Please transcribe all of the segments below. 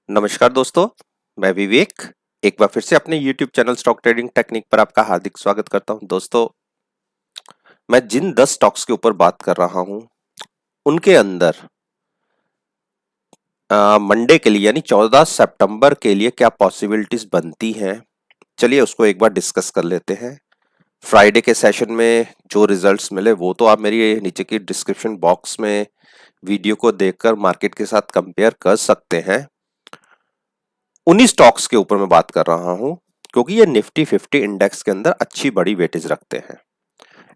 नमस्कार दोस्तों, मैं विवेक एक बार फिर से अपने YouTube channel stock trading technique पर आपका हार्दिक स्वागत करता हूं। दोस्तों, मैं जिन 10 स्टॉक्स के ऊपर बात कर रहा हूं, उनके अंदर मंडे के लिए यानी 14 सितंबर के लिए क्या पॉसिबिलिटीज बनती हैं, चलिए उसको एक बार डिस्कस कर लेते हैं। फ्राइडे के सेशन में जो रिजल्ट्स मिले वो तो आप मेरी नीचे की डिस्क्रिप्शन बॉक्स में वीडियो को देखकर मार्केट के साथ कंपेयर कर सकते हैं। उन्हीं स्टॉक्स के ऊपर मैं बात कर रहा हूं क्योंकि ये निफ्टी 50 इंडेक्स के अंदर अच्छी बड़ी वेटेज रखते हैं।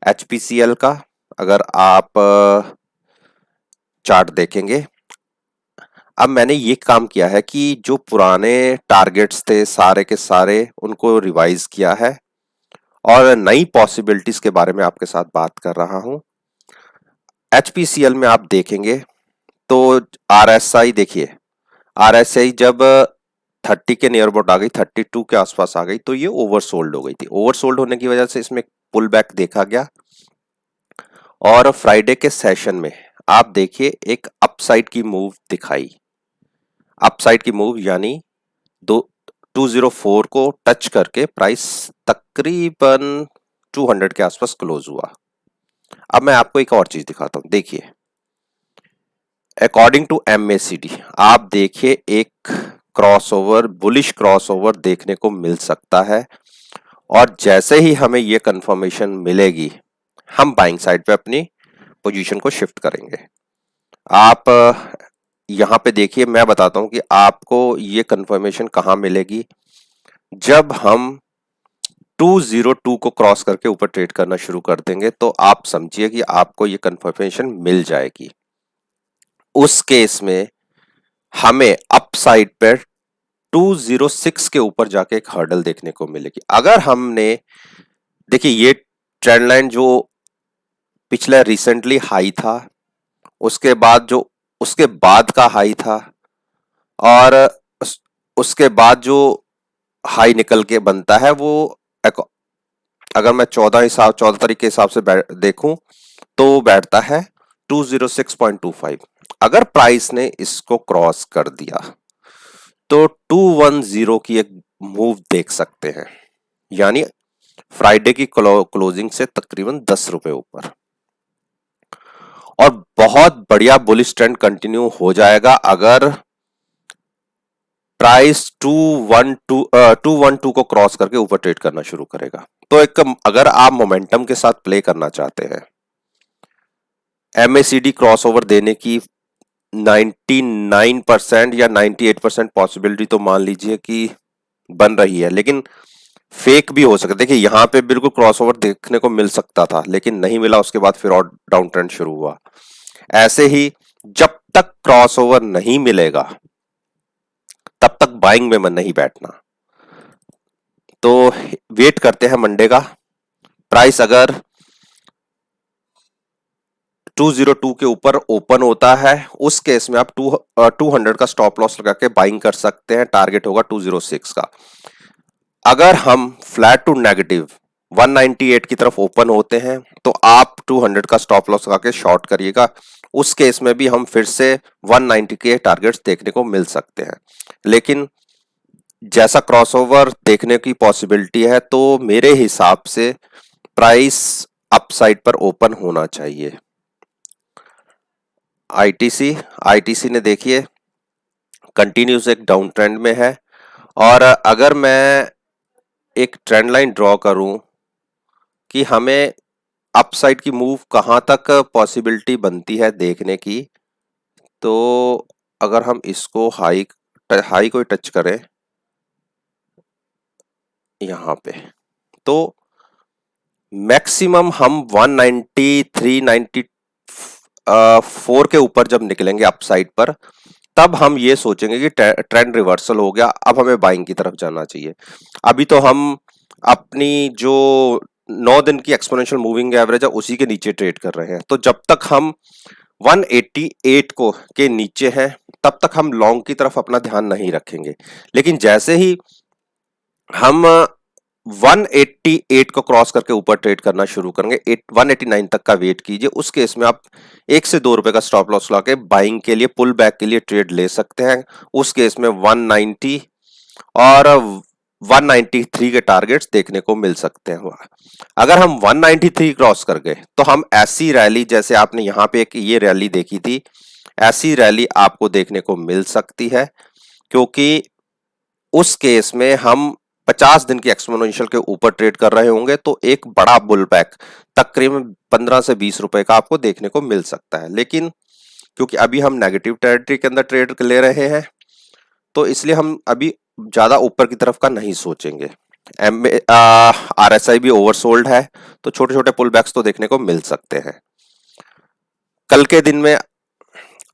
एचपीसीएल का अगर आप चार्ट देखेंगे, अब मैंने ये काम किया है कि जो पुराने टारगेट्स थे सारे के सारे उनको रिवाइज किया है और नई पॉसिबिलिटीज के बारे में आपके साथ बात कर रहा हूं। एचपीसीएल में आप देखेंगे तो आरएसआई देखिए, आरएसआई जब 30 के नियर अबाउट आ गई, 32 के आसपास आ गई तो ये ओवरसोल्ड हो गई थी। ओवरसोल्ड होने की वजह से इसमें पुल बैक देखा गया और फ्राइडे के सेशन में आप देखिए एक अपसाइड की मूव दिखाई। अपसाइड की मूव यानी दो 204 को टच करके प्राइस तकरीबन 200 के आसपास क्लोज हुआ। अब मैं आपको एक और चीज दिखाता हूं, देखिए अकॉर्डिंग टू एमएसीडी आप देखिए एक क्रॉसओवर, बुलिश क्रॉसओवर देखने को मिल सकता है और जैसे ही हमें ये कंफर्मेशन मिलेगी हम बाइंग साइड पे अपनी पोजीशन को शिफ्ट करेंगे। आप यहाँ पे देखिए, मैं बताता हूं कि आपको ये कंफर्मेशन कहाँ मिलेगी। जब हम 202 को क्रॉस करके ऊपर ट्रेड करना शुरू कर देंगे तो आप समझिए कि आपको ये कंफर्मेशन मिल जाएगी। उस केस में हमें अपसाइड पर 206 के ऊपर जाके एक हर्डल देखने को मिलेगी। अगर हमने देखिए ये ट्रेंड लाइन जो पिछला रिसेंटली हाई था, उसके बाद जो उसके बाद का हाई था और उसके बाद जो हाई निकल के बनता है वो अगर मैं 14 तारीख के हिसाब से देखूं तो बैठता है 206.25। अगर प्राइस ने इसको क्रॉस कर दिया तो 210 की एक मूव देख सकते हैं, यानी फ्राइडे की क्लोजिंग से तकरीबन 10 रुपए ऊपर, और बहुत बढ़िया बुलिश ट्रेंड कंटिन्यू हो जाएगा अगर प्राइस 212 को क्रॉस करके ऊपर ट्रेड करना शुरू करेगा। तो एक अगर आप मोमेंटम के साथ प्ले करना चाहते हैं, एमएसीडी क्रॉसओवर देने की 99% या 98% पॉसिबिलिटी तो मान लीजिए कि बन रही है, लेकिन फेक भी हो सकता है। देखिए यहाँ पे बिल्कुल क्रॉसओवर देखने को मिल सकता था लेकिन नहीं मिला, उसके बाद फिर और डाउन ट्रेंड शुरू हुआ। ऐसे ही जब तक क्रॉसओवर नहीं मिलेगा तब तक बाइंग में मन नहीं बैठना। तो वेट करते हैं मंडे का। प्राइस अगर 202 के ऊपर ओपन होता है उस केस में आप 200 का स्टॉप लॉस लगा के बाइंग कर सकते हैं। टारगेट होगा 206 का। अगर हम फ्लैट टू नेगेटिव 198 की तरफ ओपन होते हैं तो आप 200 का स्टॉप लॉस लगा के शॉर्ट करिएगा। उस केस में भी हम फिर से 190 के टारगेट्स देखने को मिल सकते हैं, लेकिन जैसा क्रॉसओवर देखने की पॉसिबिलिटी है तो मेरे हिसाब से प्राइस अपसाइड पर ओपन होना चाहिए। आईटीसी आईटीसी ने देखिए कंटिन्यूस एक डाउन ट्रेंड में है और अगर मैं एक ट्रेंड लाइन ड्रॉ करूं कि हमें अपसाइड की मूव कहां तक पॉसिबिलिटी बनती है देखने की, तो अगर हम इसको हाई हाई को टच करें यहां पे तो मैक्सिमम हम 193 94 के ऊपर जब निकलेंगे अपसाइड पर तब हम ये सोचेंगे कि ट्रेंड रिवर्सल हो गया, अब हमें बाइंग की तरफ जाना चाहिए। अभी तो हम अपनी जो 9 दिन की एक्सपोनेंशियल मूविंग एवरेज है उसी के नीचे ट्रेड कर रहे हैं। तो जब तक हम 188 को के नीचे हैं तब तक हम लॉन्ग की तरफ अपना ध्यान नहीं रखेंगे, लेकिन जैसे ही हम 188 को क्रॉस करके ऊपर ट्रेड करना शुरू करेंगे, 189 तक का वेट कीजिए। उस केस में आप 1 से 2 रुपए का स्टॉप लॉस लगा के बाइंग के लिए, पुल बैक के लिए ट्रेड ले सकते हैं। उस केस में 190 और 193 के टारगेट्स देखने को मिल सकते हैं। अगर हम 193 क्रॉस कर गए तो हम ऐसी रैली, जैसे आपने यहां पे एक ये रैली देखी थी, ऐसी रैली आपको देखने को मिल सकती है, क्योंकि उस केस में हम 50 दिन की एक्सपोनेंशियल के ऊपर ट्रेड कर रहे होंगे, तो एक बड़ा बुल बैक तकरीबन 15 से 20 रुपए का आपको देखने को मिल सकता है। लेकिन क्योंकि अभी हम नेगेटिव टेरिटरी के अंदर ट्रेड ले रहे हैं, तो इसलिए हम अभी ज्यादा ऊपर की तरफ का नहीं सोचेंगे। RSI भी ओवरसोल्ड है, तो छोटे छोटे पुल बैक्स तो देखने को मिल सकते हैं। कल के दिन में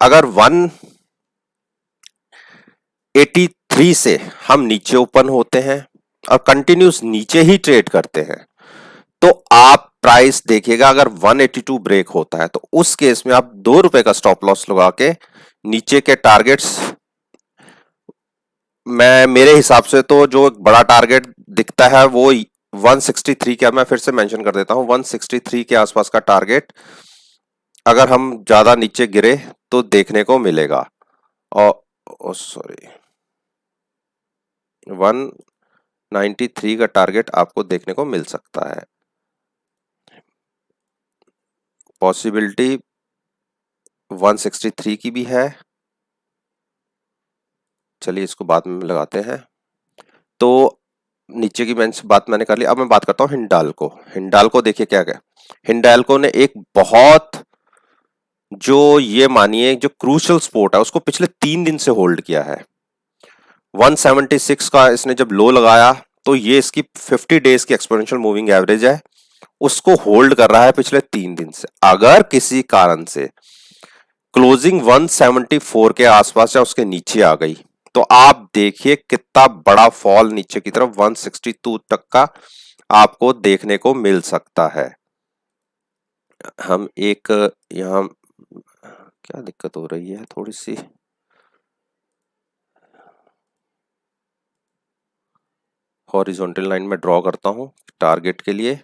अगर 183 से हम नीचे ओपन होते हैं और कंटिन्यूस नीचे ही ट्रेड करते हैं, तो आप प्राइस देखिएगा, अगर 182 ब्रेक होता है तो उस केस में आप 2 रुपए का स्टॉप लॉस लगा के नीचे के टारगेट्स, मेरे हिसाब से तो जो एक बड़ा टारगेट दिखता है वो 163 का, मैं फिर से मेंशन कर देता हूं, 163 के आसपास का टारगेट अगर हम ज्यादा नीचे गिरे तो देखने को मिलेगा। और सॉरी, 193 का टारगेट आपको देखने को मिल सकता है। पॉसिबिलिटी 163 की भी है। चलिए इसको बाद में लगाते हैं। तो नीचे की बात मैंने कर ली। अब मैं बात करता हूं हिंडाल्को। हिंडाल्को देखिए क्या है, हिंडाल्को ने एक बहुत, जो ये मानिए जो क्रूशल स्पोर्ट है, उसको पिछले 3 दिन से होल्ड किया है। 176 का इसने जब लो लगाया तो ये इसकी 50 डेज की एक्सपोनेंशियल मूविंग एवरेज है, उसको होल्ड कर रहा है पिछले 3 दिन से। अगर किसी कारण से क्लोजिंग 174 के आसपास या उसके नीचे आ गई, तो आप देखिए कितना बड़ा फॉल नीचे की तरफ 162 तक का आपको देखने को मिल सकता है। हम एक यहां क्या दिक्कत हो रही है थोड़ी सी, हॉरिजॉन्टल लाइन में ड्रॉ करता हूं टारगेट के लिए।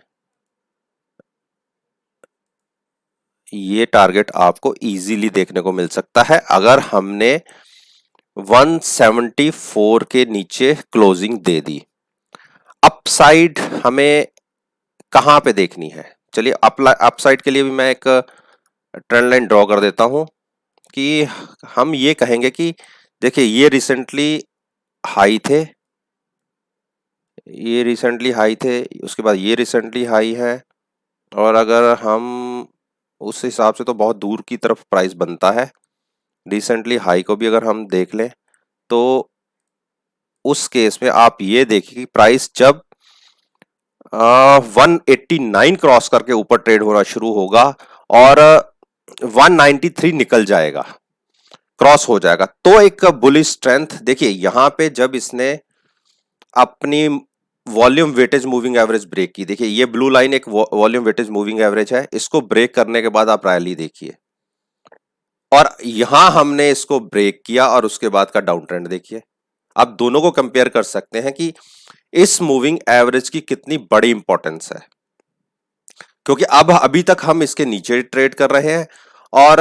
ये टारगेट आपको इजीली देखने को मिल सकता है अगर हमने 174 के नीचे क्लोजिंग दे दी। अपसाइड हमें कहां पे देखनी है, चलिए अपसाइड के लिए भी मैं एक ट्रेंड लाइन ड्रॉ कर देता हूं कि हम ये कहेंगे कि देखिए ये रिसेंटली हाई थे, ये रिसेंटली हाई थे, उसके बाद ये रिसेंटली हाई है, और अगर हम उस हिसाब से तो बहुत दूर की तरफ प्राइस बनता है। रिसेंटली हाई को भी अगर हम देख लें तो उस केस में आप ये देखिए कि प्राइस जब 189 क्रॉस करके ऊपर ट्रेड होना शुरू होगा और 193 निकल जाएगा, क्रॉस हो जाएगा, तो एक बुलिश स्ट्रेंथ देखिए यहां पे जब इसने अपनी volume weightage moving average break की, देखिए ये ब्लू लाइन एक वॉल्यूम वेटेज मूविंग एवरेज है, इसको ब्रेक करने के बाद आप रैली देखिए, और यहां हमने इसको ब्रेक किया और उसके बाद का डाउन ट्रेंड देखिए। आप दोनों को कंपेयर कर सकते हैं कि इस मूविंग एवरेज की कितनी बड़ी इंपॉर्टेंस है, क्योंकि अब अभी तक हम इसके नीचे ट्रेड कर रहे हैं और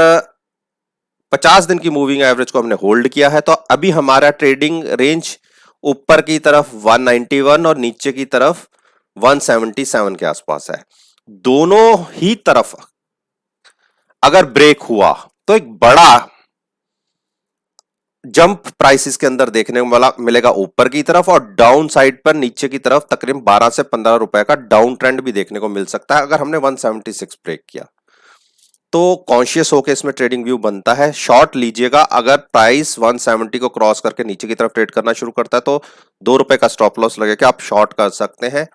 50 दिन की मूविंग एवरेज को हमने होल्ड किया है, तो अभी हमारा ट्रेडिंग रेंज ऊपर की तरफ 191 और नीचे की तरफ 177 के आसपास है। दोनों ही तरफ अगर ब्रेक हुआ तो एक बड़ा जंप प्राइसेस के अंदर देखने को मिलेगा ऊपर की तरफ, और डाउन साइड पर नीचे की तरफ तकरीबन 12 से 15 रुपए का डाउन ट्रेंड भी देखने को मिल सकता है अगर हमने 176 ब्रेक किया। तो कॉन्शियस होकर इसमें ट्रेडिंग व्यू बनता है। शॉर्ट लीजिएगा, अगर प्राइस 170 को क्रॉस करके नीचे की तरफ ट्रेड करना शुरू करता है तो 2 रुपए का स्टॉप लॉस लगेगा, आप शॉर्ट कर सकते हैं।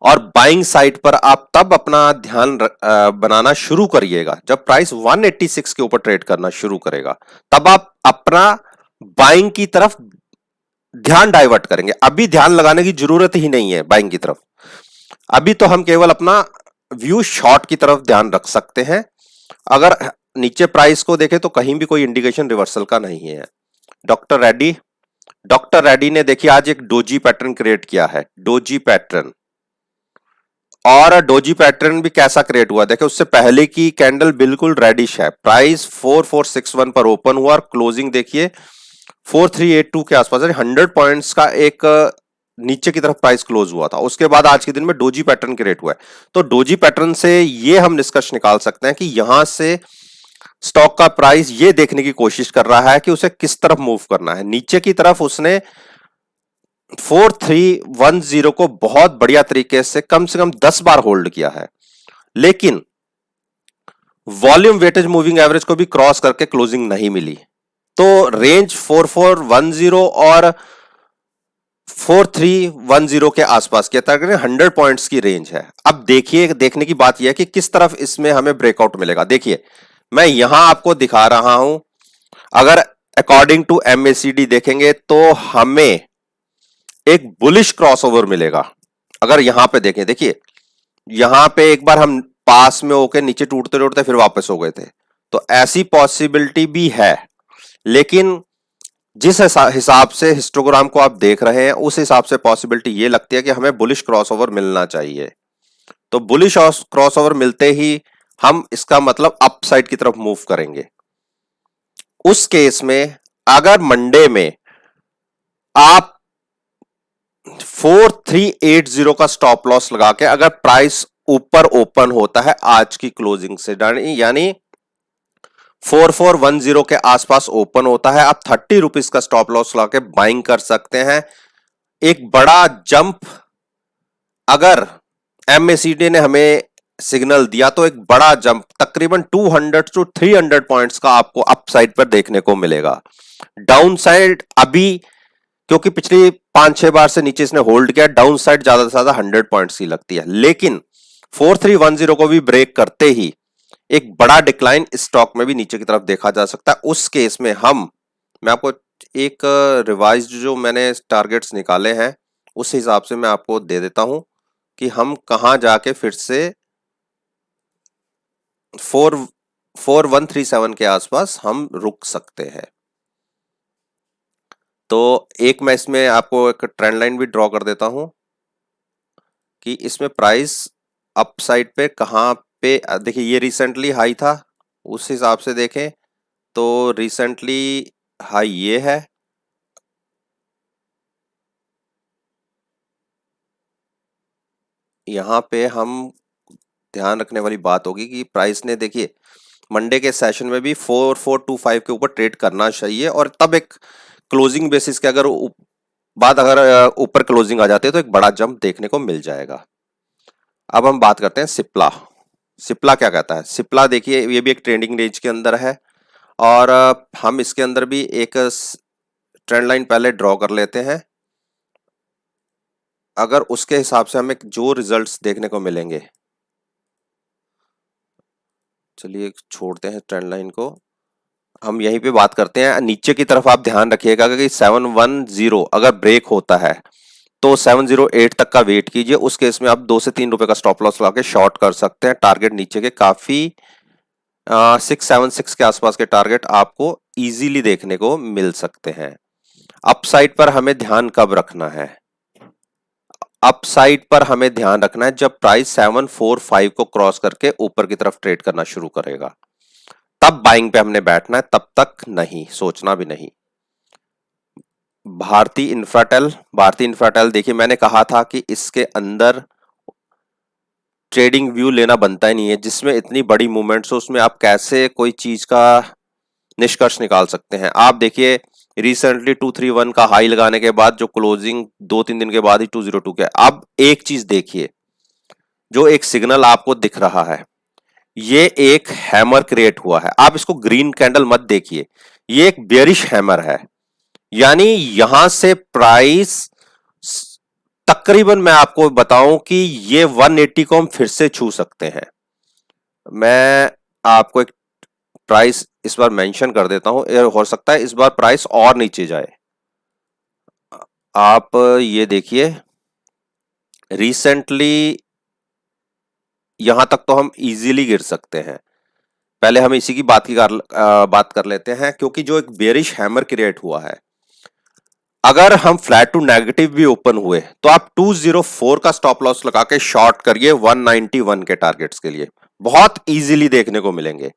और बाइंग साइड पर आप तब अपना ध्यान बनाना शुरू करिएगा जब प्राइस 186 के ऊपर ट्रेड करना शुरू करेगा, तब आप अपना बाइंग की तरफ ध्यान डाइवर्ट करेंगे। अभी ध्यान लगाने की जरूरत ही नहीं है बाइंग की तरफ, अभी तो हम केवल अपना व्यू शॉर्ट की तरफ ध्यान रख सकते हैं। अगर नीचे प्राइस को देखें तो कहीं भी कोई इंडिकेशन रिवर्सल का नहीं है। डॉक्टर रेड्डी, डॉक्टर रेड्डी ने देखिए आज एक डोजी पैटर्न क्रिएट किया है, डोजी पैटर्न। और डोजी पैटर्न भी कैसा क्रिएट हुआ देखिए, उससे पहले की कैंडल बिल्कुल रेडिश है। प्राइस 4461 पर ओपन हुआ और क्लोजिंग देखिए 4382 के आसपास, 100 पॉइंट्स का एक नीचे की तरफ प्राइस क्लोज हुआ था। उसके बाद आज के दिन में डोजी पैटर्न क्रिएट हुआ है। तो डोजी पैटर्न से ये हम निष्कर्ष निकाल सकते हैं कि यहां से स्टॉक का प्राइस ये देखने की कोशिश कर रहा है कि उसे किस तरफ मूव करना है। नीचे की तरफ उसने 4310 को बहुत बढ़िया तरीके से कम 10 बार होल्ड किया है, लेकिन वॉल्यूम वेटेज मूविंग एवरेज को भी क्रॉस करके क्लोजिंग नहीं मिली। तो रेंज 4410 और 4310 के आसपास के तक 100 पॉइंट्स की रेंज है। अब देखिए, देखने की बात यह है कि किस तरफ इसमें हमें ब्रेकआउट मिलेगा। देखिए मैं यहां आपको दिखा रहा हूं, अगर अकॉर्डिंग टू एमएसीडी देखेंगे तो हमें एक बुलिश क्रॉसओवर मिलेगा। अगर यहां पे देखें, देखिए यहां पे एक बार हम पास में होके नीचे टूटते टूटते फिर वापस हो गए थे, तो ऐसी पॉसिबिलिटी भी है। लेकिन जिस हिसाब से हिस्टोग्राम को आप देख रहे हैं, उस हिसाब से पॉसिबिलिटी ये लगती है कि हमें बुलिश क्रॉसओवर मिलना चाहिए। तो बुलिश क्रॉसओवर मिलते ही हम इसका मतलब अपसाइड की तरफ मूव करेंगे। उस केस में अगर मंडे में आप 4380 का स्टॉप लॉस लगा के अगर प्राइस ऊपर ओपन होता है आज की क्लोजिंग से, यानी 4410 के आसपास ओपन होता है, आप 30 रुपीज का स्टॉप लॉस लगा के बाइंग कर सकते हैं। एक बड़ा जंप अगर एमएसीडी ने हमें सिग्नल दिया तो एक बड़ा जंप तकरीबन 200 टू 300 पॉइंट्स का आपको अपसाइड पर देखने को मिलेगा। डाउन साइड अभी, क्योंकि पिछली 5-6 बार से नीचे इसने होल्ड किया, डाउन साइड ज्यादा से ज्यादा 100 पॉइंट्स की लगती है। लेकिन 4310 को भी ब्रेक करते ही एक बड़ा डिक्लाइन स्टॉक में भी नीचे की तरफ देखा जा सकता है। उस केस में मैं आपको एक रिवाइज जो मैंने टारगेट्स निकाले हैं उस हिसाब से मैं आपको दे देता हूं कि हम कहां जाके फिर से 4137 के आसपास हम रुक सकते हैं। तो एक मैं इसमें आपको एक ट्रेंड लाइन भी ड्रॉ कर देता हूं कि इसमें प्राइस अपसाइड पे कहां पे, देखिए ये रिसेंटली हाई था, उस हिसाब से देखें तो रिसेंटली हाई ये है, यहां पे हम ध्यान रखने वाली बात होगी कि प्राइस ने देखिए मंडे के सेशन में भी 4425 के ऊपर ट्रेड करना चाहिए और तब एक क्लोजिंग बेसिस के अगर ऊपर क्लोजिंग आ जाती है तो एक बड़ा जंप देखने को मिल जाएगा। अब हम बात करते हैं सिप्ला। सिप्ला क्या कहता है? सिप्ला देखिए ये भी एक ट्रेंडिंग रेंज के अंदर है और हम इसके अंदर भी एक ट्रेंड लाइन पहले ड्रॉ कर लेते हैं। अगर उसके हिसाब से हमें जो रिजल्ट्स देखने को मिलेंगे, चलिए छोड़ते हैं ट्रेंड लाइन को, हम यहीं पे बात करते हैं। नीचे की तरफ आप ध्यान रखिएगा कि 710 अगर ब्रेक होता है तो 708 तक का वेट कीजिए। उस केस में आप 2 से 3 रुपए का स्टॉप लॉस लगा के शॉर्ट कर सकते हैं। टारगेट नीचे के काफी 676 के आसपास के टारगेट आपको इजीली देखने को मिल सकते हैं। अपसाइड पर हमें ध्यान कब रखना है? अपसाइड पर हमें ध्यान रखना है जब प्राइस 745 को क्रॉस करके ऊपर की तरफ ट्रेड करना शुरू करेगा, तब बाइंग पे हमने बैठना है, तब तक नहीं, सोचना भी नहीं। भारती इंफ्राटेल देखिए मैंने कहा था कि इसके अंदर ट्रेडिंग व्यू लेना बनता ही नहीं है। जिसमें इतनी बड़ी मूवमेंट्स हो उसमें आप कैसे कोई चीज का निष्कर्ष निकाल सकते हैं? आप देखिए रिसेंटली 231 का हाई लगाने के बाद जो क्लोजिंग 2-3 दिन के बाद ही 202 के। अब एक चीज देखिए, जो एक सिग्नल आपको दिख रहा है ये एक हैमर क्रिएट हुआ है। आप इसको ग्रीन कैंडल मत देखिए, ये एक बेयरिश हैमर है, यानी यहां से प्राइस तकरीबन मैं आपको बताऊं कि ये 180 को हम फिर से छू सकते हैं। मैं आपको एक प्राइस इस बार मेंशन कर देता हूं, हो सकता है इस बार प्राइस और नीचे जाए। आप ये देखिए रिसेंटली यहां तक तो हम इजीली गिर सकते हैं। पहले हम इसी की बात कर लेते हैं, क्योंकि जो एक बेरिश हैमर क्रिएट हुआ है, अगर हम फ्लैट टू नेगेटिव भी ओपन हुए तो आप 204 का स्टॉप लॉस लगा के शॉर्ट करिए 191 के टारगेट्स के लिए, बहुत इजीली देखने को मिलेंगे।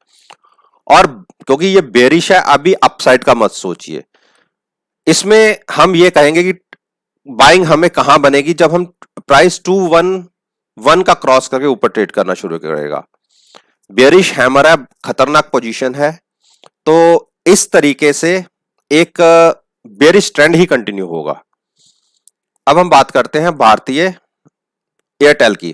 और क्योंकि ये बेरिश है, अभी अपसाइड का मत सोचिए। इसमें हम ये कहेंगे कि बाइंग हमें कहां बनेगी, जब हम प्राइस 211 का क्रॉस करके ऊपर ट्रेड करना शुरू करेगा। बेरिश हैमर है, खतरनाक पोजीशन है, तो इस तरीके से एक बेरिश ट्रेंड ही कंटिन्यू होगा। अब हम बात करते हैं भारतीय एयरटेल की।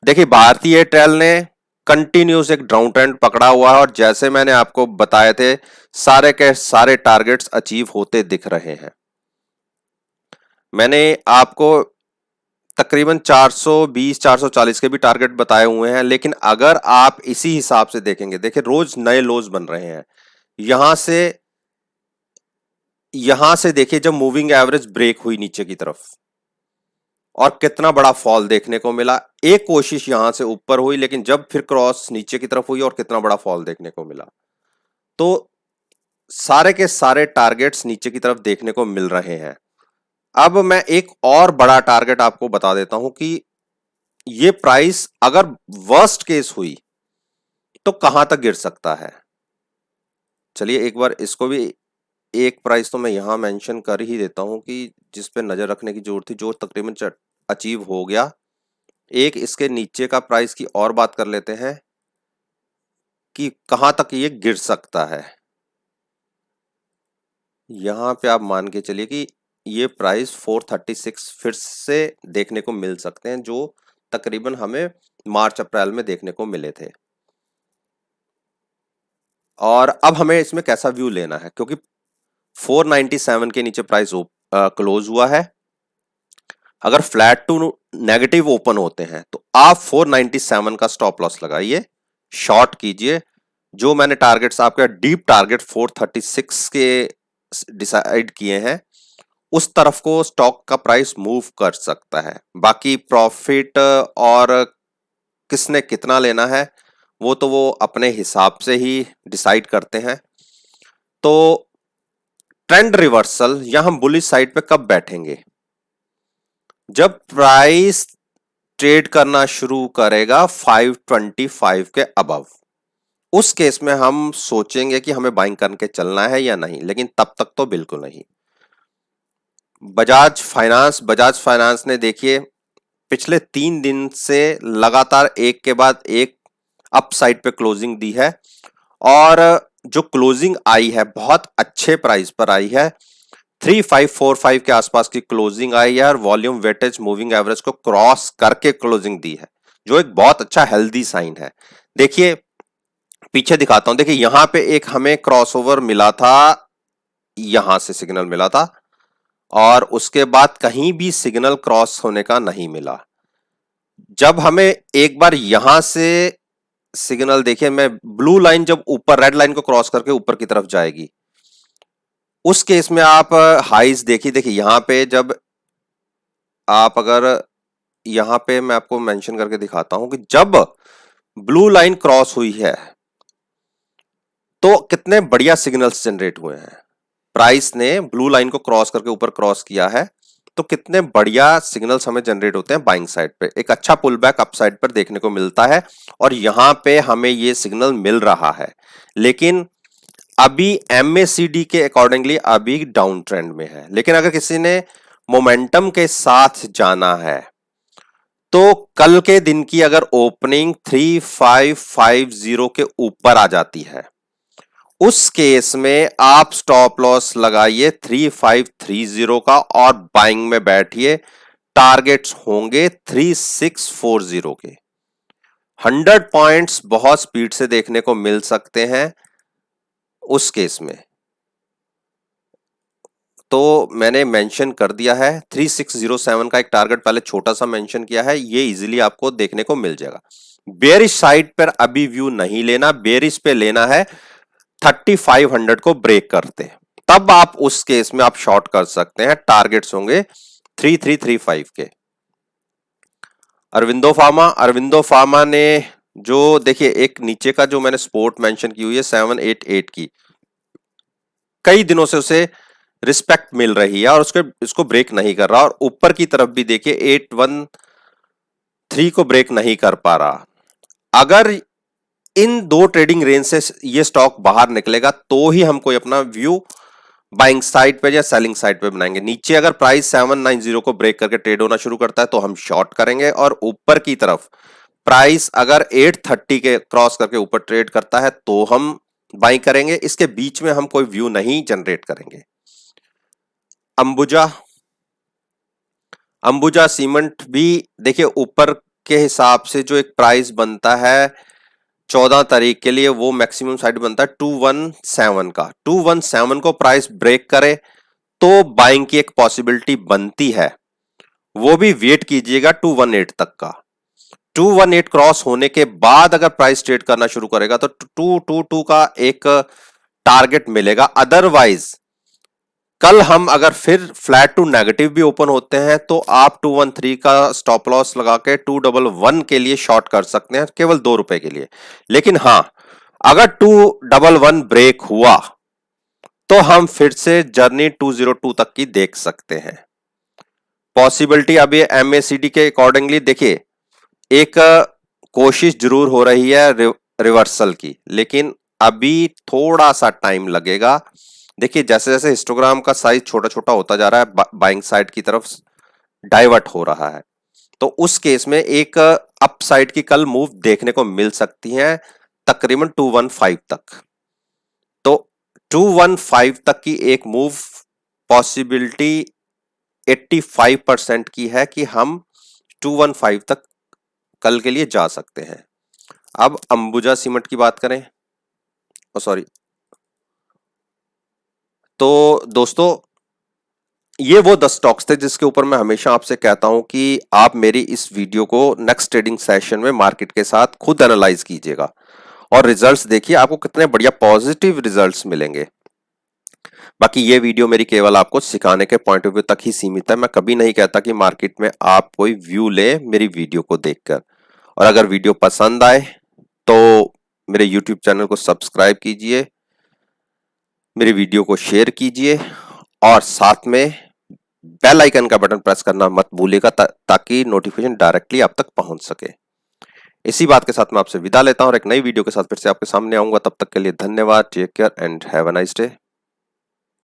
देखिए भारतीय एयरटेल ने कंटिन्यूस एक डाउन ट्रेंड पकड़ा हुआ है और जैसे मैंने आपको बताए थे सारे के सारे टारगेट्स अचीव होते दिख रहे हैं। मैंने आपको तकरीबन 420 440 के भी टारगेट बताए हुए हैं, लेकिन अगर आप इसी हिसाब से देखेंगे, देखिए रोज नए लोज बन रहे हैं। यहां से देखिए जब मूविंग एवरेज ब्रेक हुई नीचे की तरफ और कितना बड़ा फॉल देखने को मिला। एक कोशिश यहां से ऊपर हुई, लेकिन जब फिर क्रॉस नीचे की तरफ हुई और कितना बड़ा फॉल देखने को मिला। तो सारे के सारे टारगेट्स नीचे की तरफ देखने को मिल रहे हैं। अब मैं एक और बड़ा टारगेट आपको बता देता हूं कि ये प्राइस अगर वर्स्ट केस हुई तो कहां तक गिर सकता है। चलिए एक बार इसको भी, एक प्राइस तो मैं यहां मेंशन कर ही देता हूं कि जिस पे नजर रखने की जरूरत थी, जो तकरीबन अचीव हो गया। एक इसके नीचे का प्राइस की और बात कर लेते हैं कि कहां तक ये गिर सकता है। यहां पे आप मान के चलिए कि ये प्राइस 436 फिर से देखने को मिल सकते हैं, जो तकरीबन हमें मार्च अप्रैल में देखने को मिले थे। और अब हमें इसमें कैसा व्यू लेना है, क्योंकि 497 के नीचे प्राइस क्लोज हुआ है। अगर फ्लैट टू नेगेटिव ओपन होते हैं तो आप 497 का स्टॉप लॉस लगाइए, शॉर्ट कीजिए। जो मैंने टारगेट्स आपके डीप टारगेट 436 के डिसाइड किए हैं, उस तरफ को स्टॉक का प्राइस मूव कर सकता है। बाकी प्रॉफिट और किसने कितना लेना है वो तो वो अपने हिसाब से ही डिसाइड करते हैं। तो ट्रेंड रिवर्सल या हम बुलिश साइड पे कब बैठेंगे, जब प्राइस ट्रेड करना शुरू करेगा 525 के अबव। उस केस में हम सोचेंगे कि हमें बाइंग करके चलना है या नहीं, लेकिन तब तक तो बिल्कुल नहीं। बजाज फाइनेंस ने देखिए पिछले 3 दिन से लगातार एक के बाद एक अपसाइड पे क्लोजिंग दी है, और जो क्लोजिंग आई है बहुत अच्छे प्राइस पर आई है। 3545 के आसपास की क्लोजिंग आई है और वॉल्यूम वेटेज मूविंग एवरेज को क्रॉस करके क्लोजिंग दी है, जो एक बहुत अच्छा हेल्दी साइन है। देखिए पीछे दिखाता हूं, देखिए यहां पे एक हमें क्रॉसओवर मिला था, यहां से सिग्नल मिला था और उसके बाद कहीं भी सिग्नल क्रॉस होने का नहीं मिला। जब हमें एक बार यहां से सिग्नल, देखिए मैं ब्लू लाइन जब ऊपर रेड लाइन को क्रॉस करके ऊपर की तरफ जाएगी, उस केस में आप हाइज देखिए यहां पे जब आप अगर यहां पे मैं आपको मेंशन करके दिखाता हूं कि जब ब्लू लाइन क्रॉस हुई है तो कितने बढ़िया सिग्नल्स जनरेट हुए हैं। प्राइस ने ब्लू लाइन को क्रॉस करके ऊपर क्रॉस किया है तो कितने बढ़िया सिग्नल्स हमें जनरेट होते हैं बाइंग साइड पे। एक अच्छा पुल बैक अप साइड पर देखने को मिलता है और यहां पे हमें ये सिग्नल मिल रहा है, लेकिन अभी MACD के अकॉर्डिंगली अभी डाउन ट्रेंड में है। लेकिन अगर किसी ने मोमेंटम के साथ जाना है तो कल के दिन की अगर ओपनिंग 3550 के ऊपर आ जाती है, उस केस में आप स्टॉप लॉस लगाइए 3530 का और बाइंग में बैठिए। टारगेट्स होंगे 3640 के। 100 पॉइंट्स बहुत स्पीड से देखने को मिल सकते हैं उस केस में। तो मैंने मेंशन कर दिया है 3607 का एक टारगेट पहले छोटा सा मेंशन किया है, ये इजीली आपको देखने को मिल जाएगा। बेरिश साइड पर अभी व्यू नहीं लेना, बेरिश पे लेना है 3500 को ब्रेक करते, तब आप उस केस में आप शॉर्ट कर सकते हैं। टारगेट्स होंगे 3335 के। अरविंदो फार्मा ने जो देखिए एक नीचे का जो मैंने सपोर्ट मेंशन की हुई है 788 की, कई दिनों से उसे रिस्पेक्ट मिल रही है और उसके इसको ब्रेक नहीं कर रहा, और ऊपर की तरफ भी देखिए 813 को ब्रेक नहीं कर पा रहा। अगर इन दो ट्रेडिंग रेंज से ये स्टॉक बाहर निकलेगा तो ही हम कोई अपना व्यू बाइंग साइड पे या सेलिंग साइड पे बनाएंगे। नीचे अगर प्राइस 790 को ब्रेक करके ट्रेड होना शुरू करता है तो हम शॉर्ट करेंगे, और ऊपर की तरफ प्राइस अगर 830 के क्रॉस करके ऊपर ट्रेड करता है तो हम बाई करेंगे। इसके बीच में हम कोई व्यू नहीं जनरेट करेंगे। अंबुजा अंबुजा सीमेंट भी देखिए ऊपर के हिसाब से जो एक प्राइस बनता है 14 तारीख के लिए, वो मैक्सिमम साइड बनता है 217 का। 217 को प्राइस ब्रेक करे तो बाइंग की एक पॉसिबिलिटी बनती है, वो भी वेट कीजिएगा 218 तक का। 218 क्रॉस होने के बाद अगर प्राइस ट्रेड करना शुरू करेगा तो 222 का एक टारगेट मिलेगा। अदरवाइज कल हम अगर फिर फ्लैट टू नेगेटिव भी ओपन होते हैं तो आप 213 का स्टॉप लॉस लगा के 211 के लिए शॉर्ट कर सकते हैं, केवल ₹2 के लिए। लेकिन हां, अगर 211 ब्रेक हुआ तो हम फिर से जर्नी 202 तक की देख सकते हैं। पॉसिबिलिटी अभी एमएसीडी के अकॉर्डिंगली देखिए एक कोशिश जरूर हो रही है रिवर्सल की, लेकिन अभी थोड़ा सा टाइम लगेगा। देखिए जैसे जैसे हिस्टोग्राम का साइज छोटा छोटा होता जा रहा है, बाइंग साइड की तरफ डाइवर्ट हो रहा है, तो उस केस में एक अप साइड की कल मूव देखने को मिल सकती है तकरीबन 215 तक। तो 215 तक की एक मूव पॉसिबिलिटी 85% की है कि हम 215 तक कल के लिए जा सकते हैं। अब अंबुजा सीमेंट की बात करें, सॉरी, तो दोस्तों ये वो 10 स्टॉक्स थे जिसके ऊपर मैं हमेशा आपसे कहता हूं कि आप मेरी इस वीडियो को नेक्स्ट ट्रेडिंग सेशन में मार्केट के साथ खुद एनालाइज कीजिएगा और रिजल्ट्स देखिए, आपको कितने बढ़िया पॉजिटिव रिजल्ट्स मिलेंगे। बाकी ये वीडियो मेरी केवल आपको सिखाने के पॉइंट ऑफ व्यू तक ही सीमित है। मैं कभी नहीं कहता कि मार्केट में आप कोई व्यू ले मेरी वीडियो को देखकर। और अगर वीडियो पसंद आए तो मेरे यूट्यूब चैनल को सब्सक्राइब कीजिए, मेरी वीडियो को शेयर कीजिए और साथ में बेल आइकन का बटन प्रेस करना मत भूलिएगा ताकि नोटिफिकेशन डायरेक्टली आप तक पहुंच सके। इसी बात के साथ मैं आपसे विदा लेता हूं और एक नई वीडियो के साथ फिर से आपके सामने आऊंगा। तब तक के लिए धन्यवाद। Take care and have a nice day.